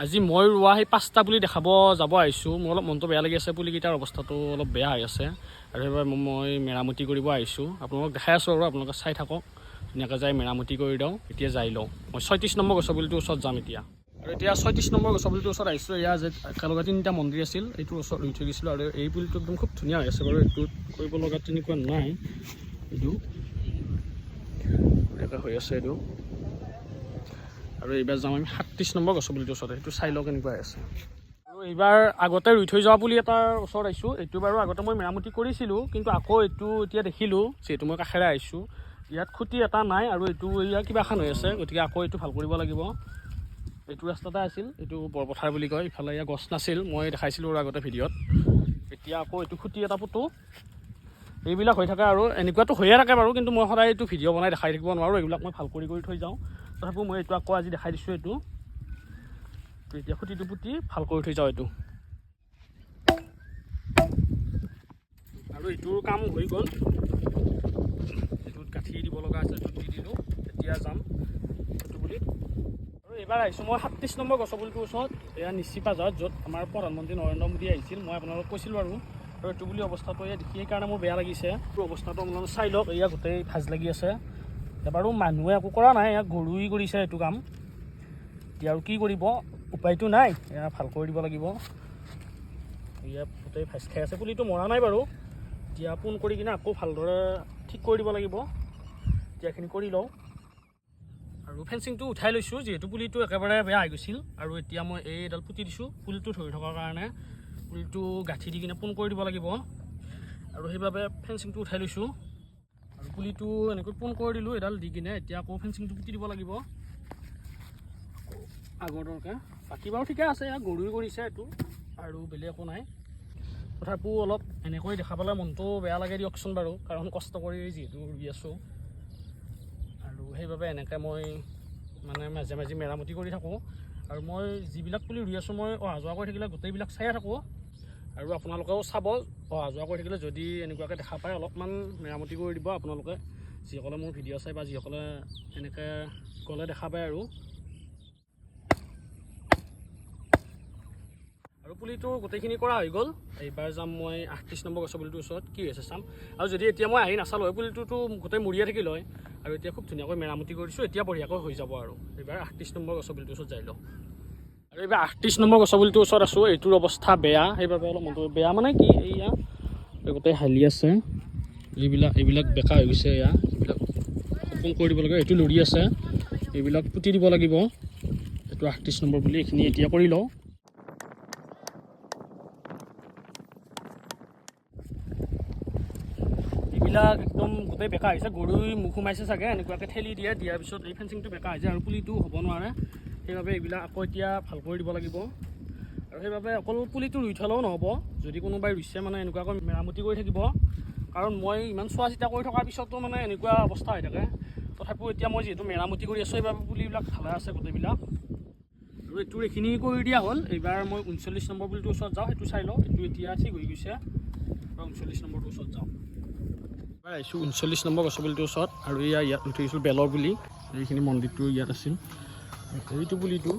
আজি মই ৰোৱা সেই 5টা পুলি দেখাব যাব আহিছোঁ। মোৰ অলপ মনটো বেয়া লাগি আছে, পুলিকেইটাৰ অৱস্থাটো অলপ বেয়া হৈ আছে আৰু সেইবাবে মই মেৰামতি কৰিব আহিছোঁ। আপোনালোকক দেখাই আছোঁ আৰু আপোনালোকে চাই থাকক। ধুনীয়াকৈ যাই মেৰামতি কৰি দিওঁ, এতিয়া যাই লওঁ। মই 36 নম্বৰ গছৰ পুলিটোৰ ওচৰত যাম এতিয়া। আৰু এতিয়া 36 নম্বৰ গছৰ পুলিটোৰ ওচৰত আহিছোঁ। এয়া যে একেলগে 3টা মন্দিৰ আছিল, এইটোৰ ওচৰত ৰুই থৈ গৈছিলোঁ আৰু এই পুলিটো একদম খুব ধুনীয়া হৈ আছে বাৰু। এইটোত কৰিব লগা তেনেকুৱা নাই, এইটো এনেকৈ হৈ আছে এইটো। আৰু এইবাৰ যাম আমি 37 নম্বৰ গছৰ পুলিটোৰ ওচৰত, সেইটো চাই লওঁ কেনেকুৱা আছে। আৰু এইবাৰ আগতে ৰুই থৈ যোৱা পুলি এটাৰ ওচৰত আহিছোঁ। এইটো বাৰু আগতে মই মেৰামতি কৰিছিলোঁ, কিন্তু আকৌ এইটো এতিয়া দেখিলোঁ, যিহেতু মই কাষেৰে আহিছোঁ, ইয়াত খুঁটি এটা নাই আৰু এইটো ইয়াৰ কিবা এখন হৈ আছে, গতিকে আকৌ এইটো ভাল কৰিব লাগিব। এইটো ৰাস্তাতে আছিল, এইটো বৰপথাৰ বুলি কয়, ইফালে ইয়াৰ গছ নাছিল, মই দেখাইছিলোঁ আৰু আগতে ভিডিঅ'ত। এতিয়া আকৌ এইটো খুঁটি এটা পুতোঁ, এইবিলাক হৈ থাকে আৰু এনেকুৱাতো হৈয়ে থাকে বাৰু, কিন্তু মই সদায় এইটো ভিডিঅ' বনাই দেখাই থাকিব নোৱাৰোঁ, এইবিলাক মই ভাল কৰি থৈ যাওঁ। তথাপিও মই এইটো আকৌ আজি দেখাই দিছোঁ। এইটো এতিয়া খুঁটিটো পুতি ভাল কৰি থৈ যাওঁ এইটো। আৰু এইটোৰ কাম হৈ গ'ল, এইটোত গাঁঠি দিব লগা আছে, এইটোত দি দিলোঁ। এতিয়া যাম এইটো পুলিত। আৰু এইবাৰ আহিছোঁ মই 37 নম্বৰ গছৰ পুলিটোৰ ওচৰত, এয়া নিশ্চিপা গাঁৱত, য'ত আমাৰ প্ৰধানমন্ত্ৰী নৰেন্দ্ৰ মোদী আহিছিল। মই আপোনালোকক কৈছিলোঁ আৰু এইটো বুলি অৱস্থাটো এয়া দেখি সেইকাৰণে মোৰ বেয়া লাগিছে। অৱস্থাটো আপোনালোকে চাই লওক, এয়া গোটেই ভাজ লাগি আছে। এবাৰো মানুহে একো কৰা নাই, ইয়াক গৰুই কৰিছে এইটো কাম। এতিয়া আৰু কি কৰিব, উপায়টো নাই, এয়া ভাল কৰি দিব লাগিব। এয়া গোটেই ভাজ খাই আছে, পুলিটো মৰা নাই বাৰু। এতিয়া পোন কৰি কিনে আকৌ ভালদৰে ঠিক কৰি দিব লাগিব। এতিয়া এইখিনি কৰি লওঁ আৰু ফেঞ্চিংটো উঠাই লৈছোঁ, যিহেতু পুলিটো একেবাৰে বেয়া হৈ গৈছিল। আৰু এতিয়া মই এইডাল পুতি দিছোঁ পুলিটো ধৰি থকাৰ কাৰণে। পুলিটো গাঁঠি দি কিনে পোন কৰি দিব লাগিব আৰু সেইবাবে ফেঞ্চিংটো উঠাই লৈছোঁ। আৰু পুলিটো এনেকৈ পোন কৰি দিলোঁ এডাল দি কিনে। এতিয়া আকৌ ফেঞ্চিংটো পুতি দিব লাগিব আগৰ দৰকাৰ। বাকী বাৰু ঠিকে আছে, ইয়াক গৰুই কৰিছে এইটো, আৰু বেলেগ একো নাই। তথাপিও অলপ এনেকৈ দেখা পালে মনটো বেয়া লাগে দিয়কচোন বাৰু, কাৰণ কষ্ট কৰি যিহেতু ৰুই আছোঁ। আৰু সেইবাবে এনেকৈ মই মানে মাজে মাজে মেৰামতি কৰি থাকোঁ। আৰু মই যিবিলাক পুলি ৰুই আছোঁ, মই অহা যোৱা কৰি থাকিলে গোটেইবিলাক চায়ে থাকোঁ। আৰু আপোনালোকেও চাব, অহা যোৱা কৰি থাকিলে যদি এনেকুৱাকৈ দেখা পায় অলপমান মেৰামতি কৰি দিব আপোনালোকে, যিসকলে মোৰ ভিডিঅ' চাই বা যিসকলে এনেকৈ গ'লে দেখা পায় আৰু পুলিটো গোটেইখিনি কৰা হৈ গ'ল। এইবাৰ যাম মই 38 নম্বৰ গছৰ পুলিটোৰ ওচৰত, কি হৈছে চাম। আৰু যদি এতিয়া মই আহি নাচালোঁ হয়, পুলিটোতো গোটেই মৰিয়ে থাকিল হয়। আৰু এতিয়া খুব ধুনীয়াকৈ মেৰামতি কৰিছোঁ, এতিয়া বঢ়িয়াকৈ হৈ যাব। আৰু এইবাৰ 38 নম্বৰ গছৰ পুলিটোৰ ওচৰত যাই লওঁ। আৰু এইবাৰ 38 নম্বৰ গছৰ পুলিটোৰ ওচৰত আছোঁ। এইটোৰ অৱস্থা বেয়া, সেইবাবে অলপ মনটো বেয়া মানে কি, এয়া গোটেই হালি আছে, এইবিলাক বেকা হৈ গৈছে। এয়া এইবিলাক সম্পূৰ্ণ কৰি দিব লাগে, এইটো লৰি আছে, এইবিলাক পুতি দিব লাগিব। এইটো 38 নম্বৰ পুলি, এইখিনি এতিয়া কৰি লওঁ। এইবিলাক একদম গোটেই বেকা হৈছে, গৰুই মুখ সোমাইছে চাগে, এনেকুৱাকৈ ঠেলি দিয়াৰ পিছত এই ফেঞ্চিংটো বেকা হৈ যায় আৰু পুলিটো হ'ব নোৱাৰে। সেইবাবে এইবিলাক আকৌ এতিয়া ভাল কৰি দিব লাগিব। আৰু সেইবাবে অকল পুলিটো ৰুই থ'লেও নহ'ব, যদি কোনোবাই ৰুইছে মানে এনেকুৱাকৈ মেৰামতি কৰি থাকিব। কাৰণ মই ইমান চোৱা চিতা কৰি থকাৰ পিছতো মানে এনেকুৱা অৱস্থা হৈ থাকে। তথাপিও এতিয়া মই যিহেতু মেৰামতি কৰি আছোঁ, সেইবাবে পুলিবিলাক ভালে আছে গোটেইবিলাক। আৰু এইটোৰ এইখিনি কৰি দিয়া হ'ল। এইবাৰ মই 39 নম্বৰ পুলিটোৰ ওচৰত যাওঁ, সেইটো চাই লওঁ। এইটো এতিয়া ঠিক হৈ গৈছে, 39 নম্বৰটোৰ ওচৰত যাওঁ। এইবাৰ আহিছোঁ 39 নম্বৰ গছৰ পুলিটোৰ ওচৰত, আৰু ইয়াত উঠিছোঁ বেলৰ পুলি। এইখিনি মন্দিৰটো ইয়াত আছিল, এইটো পুলিটো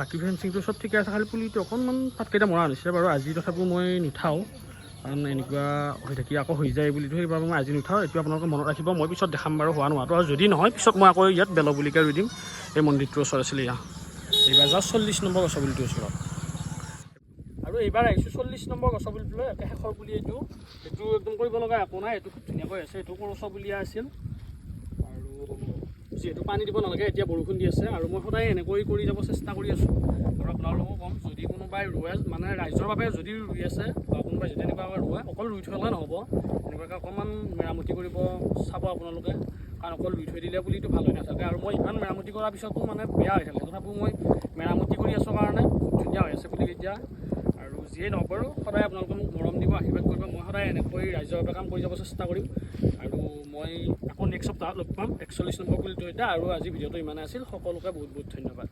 বাকী ফেঞ্চিংটো চব ঠিকে আছে, খালি পুলিটো অকণমান পাতকেইটা মৰা হৈছে বাৰু। আজি তথাপিও মই নুঠাওঁ, কাৰণ এনেকুৱা হৈ থাকি আকৌ হৈ যায় পুলিটো, সেইবাবে মই আজি নুঠাওঁ। এইটো আপোনালোকে মনত ৰাখিব, মই পিছত দেখাম বাৰু হোৱা নোহোৱাটো। আৰু যদি নহয়, পিছত মই আকৌ ইয়াত বেলৰ পুলিকে ৰুই দিম। এই মন্দিৰটোৰ ওচৰত আছিলে এয়া। এইবাৰ যাওঁ 40 নম্বৰ গছৰ পুলিটোৰ ওচৰত। আৰু এইবাৰ আহিছোঁ 40 নম্বৰ গছৰ পুলিটোলৈ, একে শেষৰ পুলি এইটো একদম কৰিব লগা একো নাই, এইটো খুব ধুনীয়াকৈ আছে। এইটো কৰচ পুলিয়া আছিল, আৰু যিহেতু পানী দিব নালাগে, এতিয়া বৰষুণ দি আছে। আৰু মই সদায় এনেকৈ কৰি যাব চেষ্টা কৰি আছোঁ। আৰু আপোনালোকো ক'ম, যদি কোনোবাই ৰোৱে মানে ৰাইজৰ বাবে যদি ৰুই আছে, বা কোনোবাই যদি এনেকুৱাকৈ ৰোৱে, অকল ৰুই থ'লে নহ'ব, এনেকুৱাকৈ অকণমান মেৰামতি কৰিব চাব আপোনালোকে। কাৰণ অকল ৰুই থৈ দিলে পুলিটো ভাল হৈ নাথাকে। আৰু মই ইমান মেৰামতি কৰাৰ পিছতো মানে বেয়া হৈ থাকে, তথাপিও মই মেৰামতি কৰি আছোঁ কাৰণে খুব ধুনীয়া হৈ আছে পুলিকেইটা। আৰু যিয়ে নহওক বাৰু, সদায় আপোনালোকে মোক মৰম দিব, আশীৰ্বাদ কৰিব। মই সদায় এনেকৈ ৰাইজৰ বাবে কাম কৰি যাব চেষ্টা কৰিম। আৰু মই আকৌ নেক্সট সপ্তাহত লগ পাম 41 নম্বৰ পুলিটো এতিয়া। আৰু আজি ভিডিঅ'টো ইমানে আছিল, সকলোকে বহুত বহুত ধন্যবাদ।